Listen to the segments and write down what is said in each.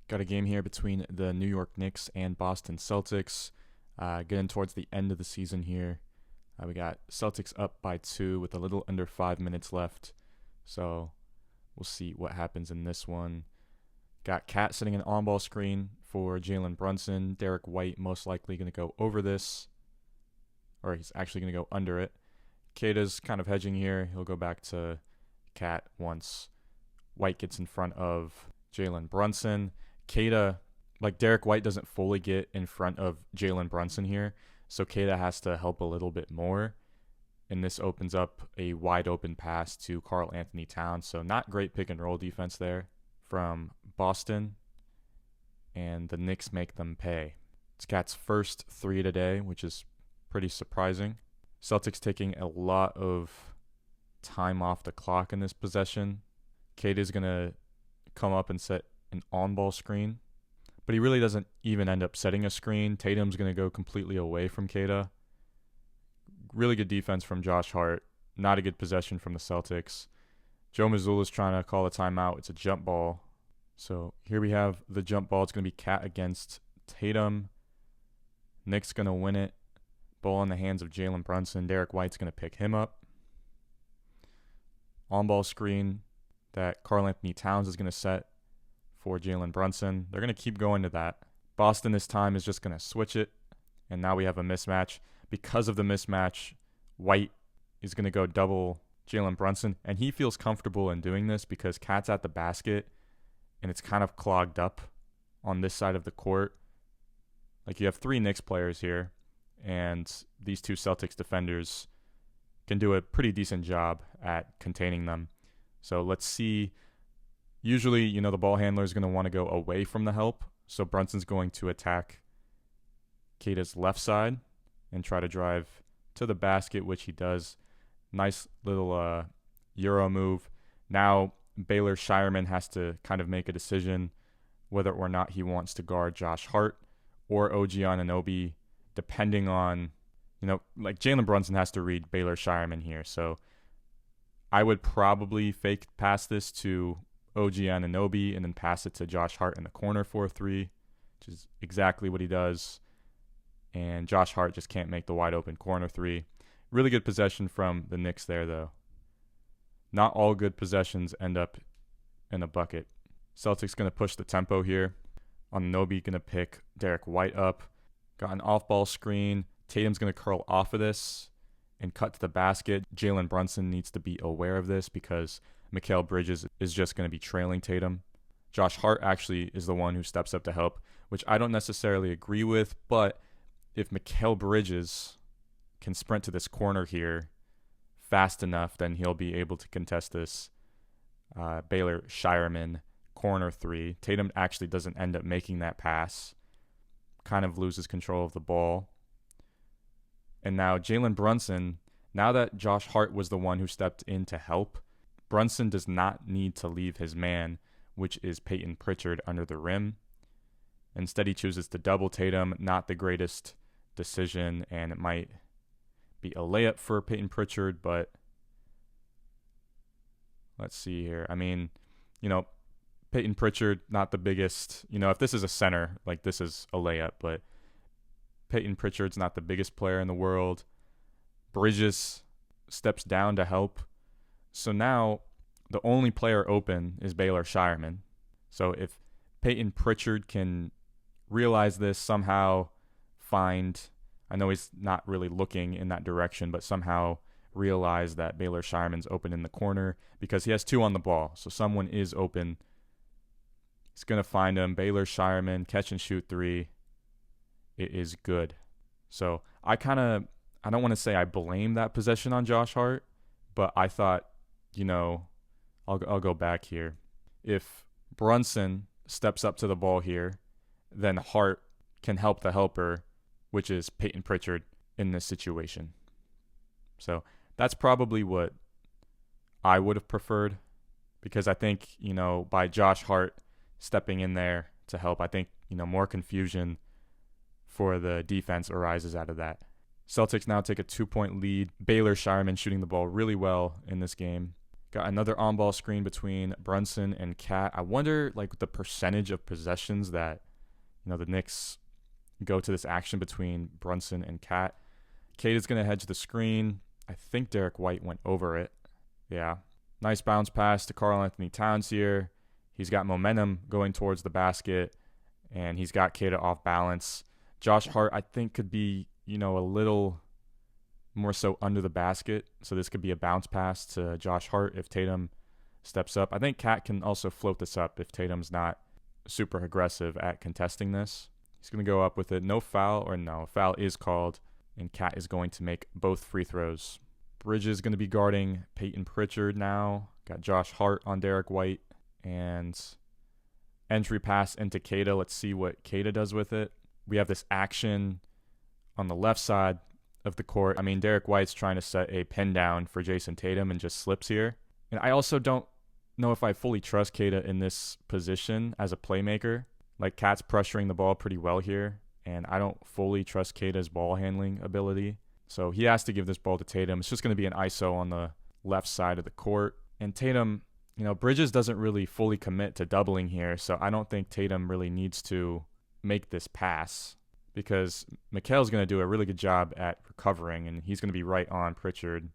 Got a game here between the New York Knicks and Boston Celtics. Getting towards the end of the season here. We got Celtics up by 2 with a little under 5 minutes left. So we'll see what happens in this one. Got Cat setting an on-ball screen for Jalen Brunson. Derek White most likely going to go over this. Or he's actually going to go under it. Keita's kind of hedging here. He'll go back to Cat once White gets in front of Jalen Brunson. Keita, like Derek White, doesn't fully get in front of Jalen Brunson here, so Keita has to help a little bit more. And this opens up a wide open pass to Karl Anthony Towns. So not great pick and roll defense there from Boston. And the Knicks make them pay. It's Cat's first 3 today, which is pretty surprising. Celtics taking a lot of time off the clock in this possession. Keita's going to come up and set an on-ball screen, but he really doesn't even end up setting a screen. Tatum's going to go completely away from Keita. Really good defense from Josh Hart. Not a good possession from the Celtics. Joe Mazzulla's trying to call a timeout. It's a jump ball. So here we have the jump ball. It's going to be Cat against Tatum. Knicks going to win it. Ball in the hands of Jalen Brunson. Derek White's going to pick him up. On-ball screen that Karl Anthony Towns is going to set for Jalen Brunson. They're going to keep going to that. Boston this time is just going to switch it, and now we have a mismatch. Because of the mismatch, White is going to go double Jalen Brunson, and he feels comfortable in doing this because Cat's at the basket, and it's kind of clogged up on this side of the court. Like, you have 3 Knicks players here, and these 2 Celtics defenders can do a pretty decent job at containing them. So let's see. Usually, the ball handler is going to want to go away from the help. So Brunson's going to attack Keita's left side and try to drive to the basket, which he does. Nice little Euro move. Now Baylor Shireman has to kind of make a decision whether or not he wants to guard Josh Hart or OG Anunoby, depending on, like Jalen Brunson has to read Baylor Shireman here. So I would probably fake pass this to OG Anunoby and then pass it to Josh Hart in the corner for a 3, which is exactly what he does. And Josh Hart just can't make the wide open corner 3. Really good possession from the Knicks there, though. Not all good possessions end up in a bucket. Celtics going to push the tempo here. Anunoby going to pick Derek White up. Got an off-ball screen. Tatum's going to curl off of this and cut to the basket. Jalen Brunson needs to be aware of this because Mikal Bridges is just going to be trailing Tatum. Josh Hart actually is the one who steps up to help, which I don't necessarily agree with, but if Mikal Bridges can sprint to this corner here fast enough, then he'll be able to contest this Baylor Shireman corner 3. Tatum actually doesn't end up making that pass. Kind of loses control of the ball. And now Jalen Brunson, now that Josh Hart was the one who stepped in to help, Brunson does not need to leave his man, which is Peyton Pritchard, under the rim. Instead, he chooses to double Tatum. Not the greatest decision, and it might be a layup for Peyton Pritchard, but let's see here. I mean, Peyton Pritchard, not the biggest, if this is a center, like this is a layup, but Peyton Pritchard's not the biggest player in the world. Bridges steps down to help. So now the only player open is Baylor Shireman. So if Peyton Pritchard can realize this, somehow find, I know he's not really looking in that direction, but somehow realize that Baylor Shireman's open in the corner because he has 2 on the ball. So someone is open. He's going to find him. Baylor Shireman, catch and shoot 3. It is good. So I don't want to say I blame that possession on Josh Hart, but I thought, I'll go back here. If Brunson steps up to the ball here, then Hart can help the helper, which is Peyton Pritchard in this situation. So that's probably what I would have preferred, because I think, by Josh Hart stepping in there to help, I think, more confusion for the defense arises out of that. Celtics now take a 2-point lead. Baylor Shireman shooting the ball really well in this game. Got another on-ball screen between Brunson and Cat. I wonder, like, the percentage of possessions that, the Knicks go to this action between Brunson and Cat. Cade is going to hedge the screen. I think Derek White went over it. Yeah. Nice bounce pass to Karl Anthony Towns here. He's got momentum going towards the basket, and he's got Cade off balance. Josh Hart, I think, could be, a little more so under the basket. So this could be a bounce pass to Josh Hart if Tatum steps up. I think Cat can also float this up if Tatum's not super aggressive at contesting this. He's going to go up with it. No foul, or no, foul is called, and Cat is going to make both free throws. Bridges going to be guarding Peyton Pritchard now. Got Josh Hart on Derek White, and entry pass into Keita. Let's see what Keita does with it. We have this action on the left side of the court. I mean, Derek White's trying to set a pin down for Jason Tatum and just slips here. And I also don't know if I fully trust Keita in this position as a playmaker. Like, Cat's pressuring the ball pretty well here, and I don't fully trust Keita's ball handling ability. So he has to give this ball to Tatum. It's just going to be an ISO on the left side of the court. And Tatum, Bridges doesn't really fully commit to doubling here, so I don't think Tatum really needs to make this pass, because Mikhail's going to do a really good job at recovering, and he's going to be right on Pritchard,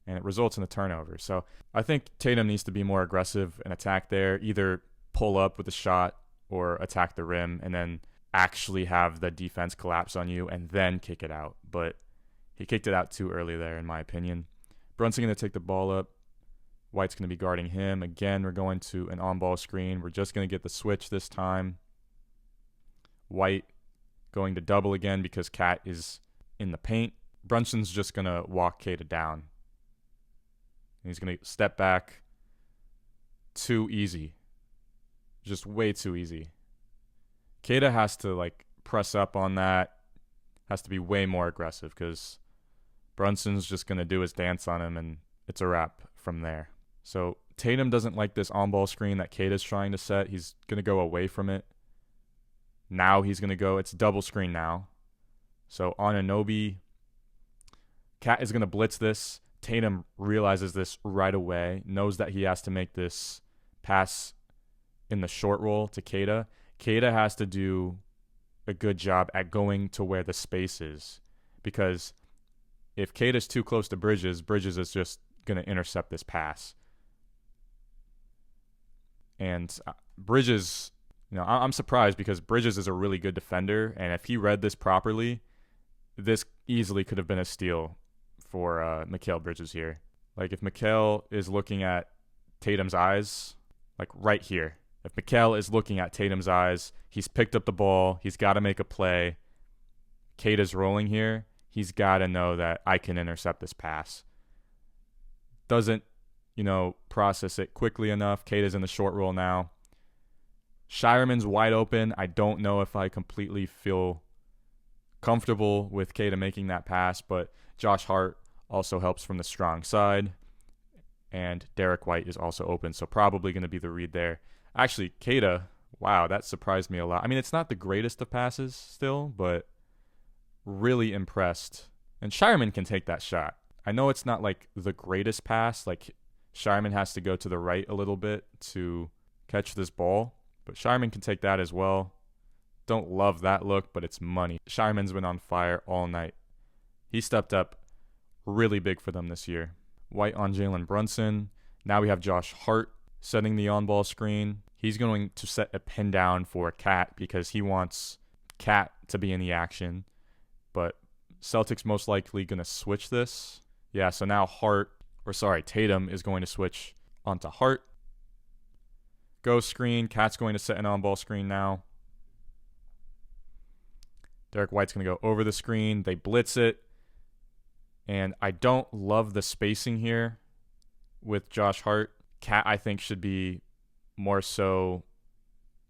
and it results in a turnover. So I think Tatum needs to be more aggressive and attack there, either pull up with a shot or attack the rim and then actually have the defense collapse on you and then kick it out. But he kicked it out too early there, in my opinion. Brunson going to take the ball up. White's going to be guarding him. Again, we're going to an on-ball screen. We're just going to get the switch this time. White going to double again because Cat is in the paint. Brunson's just going to walk Keita down. And he's going to step back. Too easy. Just way too easy. Keita has to, press up on that. Has to be way more aggressive because Brunson's just going to do his dance on him, and it's a wrap from there. So Tatum doesn't like this on-ball screen that Keita's trying to set. He's going to go away from it. Now he's going to go. It's double screen now. So on Anunoby, Cat is going to blitz this. Tatum realizes this right away, knows that he has to make this pass in the short roll to Keita. Keita has to do a good job at going to where the space is, because if Keita's too close to Bridges, Bridges is just going to intercept this pass. And Bridges, I'm surprised because Bridges is a really good defender, and if he read this properly, this easily could have been a steal for Mikal Bridges here. If Mikal is looking at Tatum's eyes, right here, if Mikal is looking at Tatum's eyes, he's picked up the ball, he's got to make a play. Keita's rolling here. He's got to know that I can intercept this pass. Doesn't, process it quickly enough. Keita's in the short roll now. Shireman's wide open. I don't know if I completely feel comfortable with Keita making that pass, but Josh Hart also helps from the strong side. And Derek White is also open, so probably going to be the read there. Actually, Keita, wow, that surprised me a lot. I mean, it's not the greatest of passes still, but really impressed. And Shireman can take that shot. I know it's not the greatest pass. Shireman has to go to the right a little bit to catch this ball, but Shireman can take that as well. Don't love that look, but it's money. Shireman's been on fire all night. He stepped up really big for them this year. White on Jalen Brunson. Now we have Josh Hart setting the on-ball screen. He's going to set a pin down for Cat because he wants Cat to be in the action. But Celtics most likely going to switch this. Yeah, so now Tatum is going to switch onto Hart. Go screen. Cat's going to set an on-ball screen now. Derek White's going to go over the screen. They blitz it. And I don't love the spacing here with Josh Hart. Cat, I think, should be more so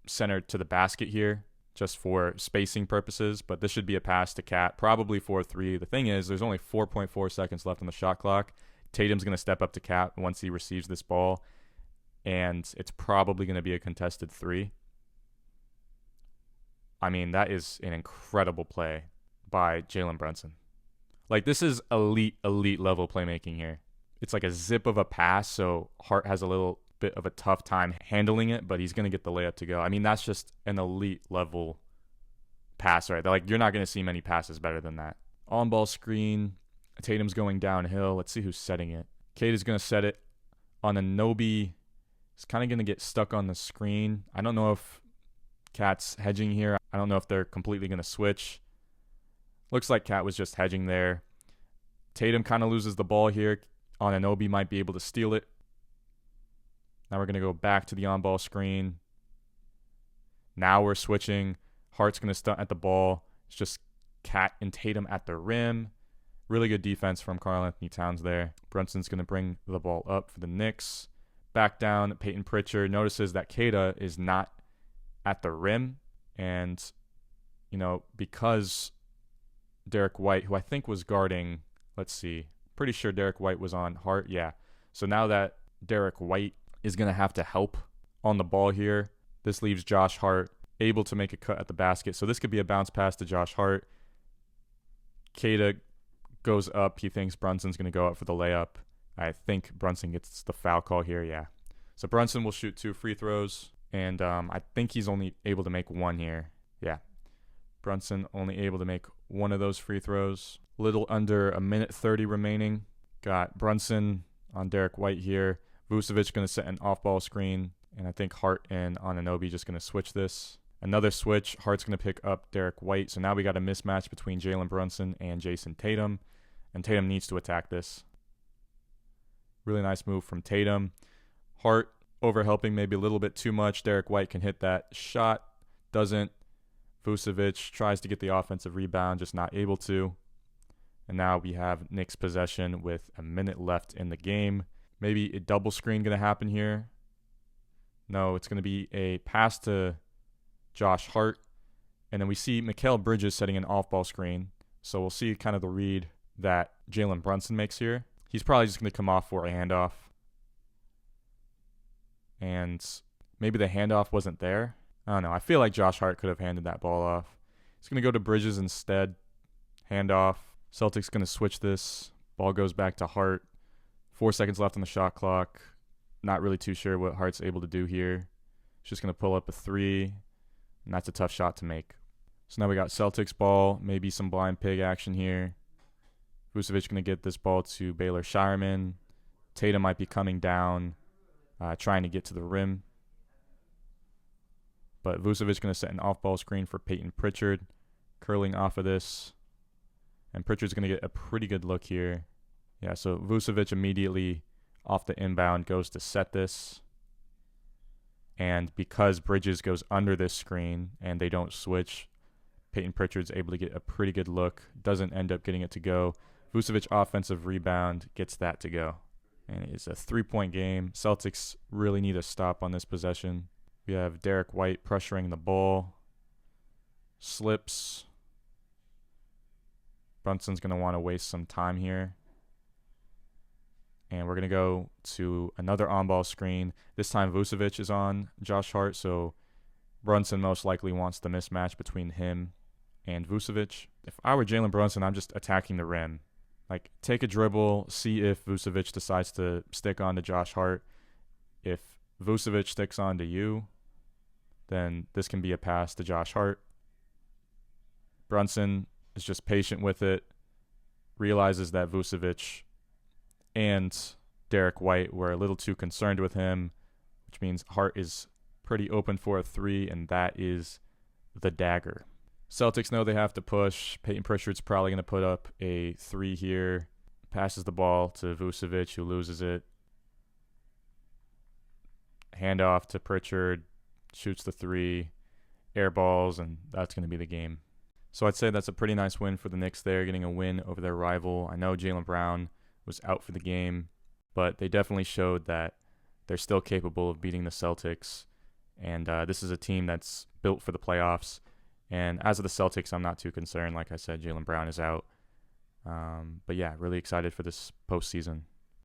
centered to the basket here just for spacing purposes. But this should be a pass to Cat, probably 4-3. The thing is, there's only 4.4 seconds left on the shot clock. Tatum's going to step up to Cat once he receives this ball. And it's probably going to be a contested 3. I mean, that is an incredible play by Jalen Brunson. This is elite level playmaking here. it's like a zip of a pass, so Hart has a little bit of a tough time handling it, but he's going to get the layup to go. I mean, that's just an elite level pass, right? Like, you're not going to see many passes better than that. On ball screen, Tatum's going downhill. Let's see who's setting it. Cade is going to set it on Anunoby. He's kind of going to get stuck on the screen. I don't know if Cat's hedging here. I don't know if they're completely going to switch. Looks like Cat was just hedging there. Tatum kind of loses the ball here. Anunoby might be able to steal it. Now we're going to go back to the on-ball screen. Now we're switching. Hart's going to stunt at the ball. It's just Cat and Tatum at the rim. Really good defense from Karl-Anthony Towns there. Brunson's going to bring the ball up for the Knicks. Back down, Peyton Pritchard notices that Queta is not at the rim. And, because Derek White, who I think was guarding, let's see, pretty sure Derek White was on Hart. Yeah. So now that Derek White is going to have to help on the ball here, this leaves Josh Hart able to make a cut at the basket. So this could be a bounce pass to Josh Hart. Queta goes up. He thinks Brunson's going to go up for the layup. I think Brunson gets the foul call here, yeah. So Brunson will shoot 2 free throws, and I think he's only able to make 1 here. Yeah. Brunson only able to make 1 of those free throws. Little under a minute 30 remaining. Got Brunson on Derek White here. Vucevic going to set an off-ball screen, and I think Hart and Anunoby just going to switch this. Another switch. Hart's going to pick up Derek White. So now we got a mismatch between Jalen Brunson and Jason Tatum, and Tatum needs to attack this. Really nice move from Tatum. Hart overhelping maybe a little bit too much. Derek White can hit that shot. Doesn't. Vucevic tries to get the offensive rebound, just not able to. And now we have Knicks possession with a minute left in the game. Maybe a double screen going to happen here. No, it's going to be a pass to Josh Hart. And then we see Mikal Bridges setting an off-ball screen. So we'll see kind of the read that Jalen Brunson makes here. He's probably just going to come off for a handoff. And maybe the handoff wasn't there. I don't know. I feel like Josh Hart could have handed that ball off. He's going to go to Bridges instead. Handoff. Celtics going to switch this. Ball goes back to Hart. 4 seconds left on the shot clock. Not really too sure what Hart's able to do here. He's just going to pull up a 3. And that's a tough shot to make. So now we got Celtics ball. Maybe some blind pig action here. Vucevic going to get this ball to Baylor Shireman. Tatum might be coming down, trying to get to the rim. But Vucevic going to set an off-ball screen for Peyton Pritchard. Curling off of this. And Pritchard's going to get a pretty good look here. Yeah, so Vucevic immediately off the inbound goes to set this. And because Bridges goes under this screen and they don't switch, Peyton Pritchard's able to get a pretty good look. Doesn't end up getting it to go. Vucevic offensive rebound gets that to go. And it's a 3-point game. Celtics really need a stop on this possession. We have Derek White pressuring the ball. Slips. Brunson's going to want to waste some time here. And we're going to go to another on-ball screen. This time Vucevic is on Josh Hart, so Brunson most likely wants the mismatch between him and Vucevic. If I were Jalen Brunson, I'm just attacking the rim. Like, take a dribble, see if Vucevic decides to stick on to Josh Hart. If Vucevic sticks on to you, then this can be a pass to Josh Hart. Brunson is just patient with it, realizes that Vucevic and Derek White were a little too concerned with him, which means Hart is pretty open for a 3, and that is the dagger. Celtics know they have to push. Peyton Pritchard's probably going to put up a 3 here. Passes the ball to Vucevic, who loses it. Handoff to Pritchard. Shoots the 3. Air balls, and that's going to be the game. So I'd say that's a pretty nice win for the Knicks there, getting a win over their rival. I know Jaylen Brown was out for the game, but they definitely showed that they're still capable of beating the Celtics. And this is a team that's built for the playoffs. And as of the Celtics, I'm not too concerned. Like I said, Jaylen Brown is out. But yeah, really excited for this postseason.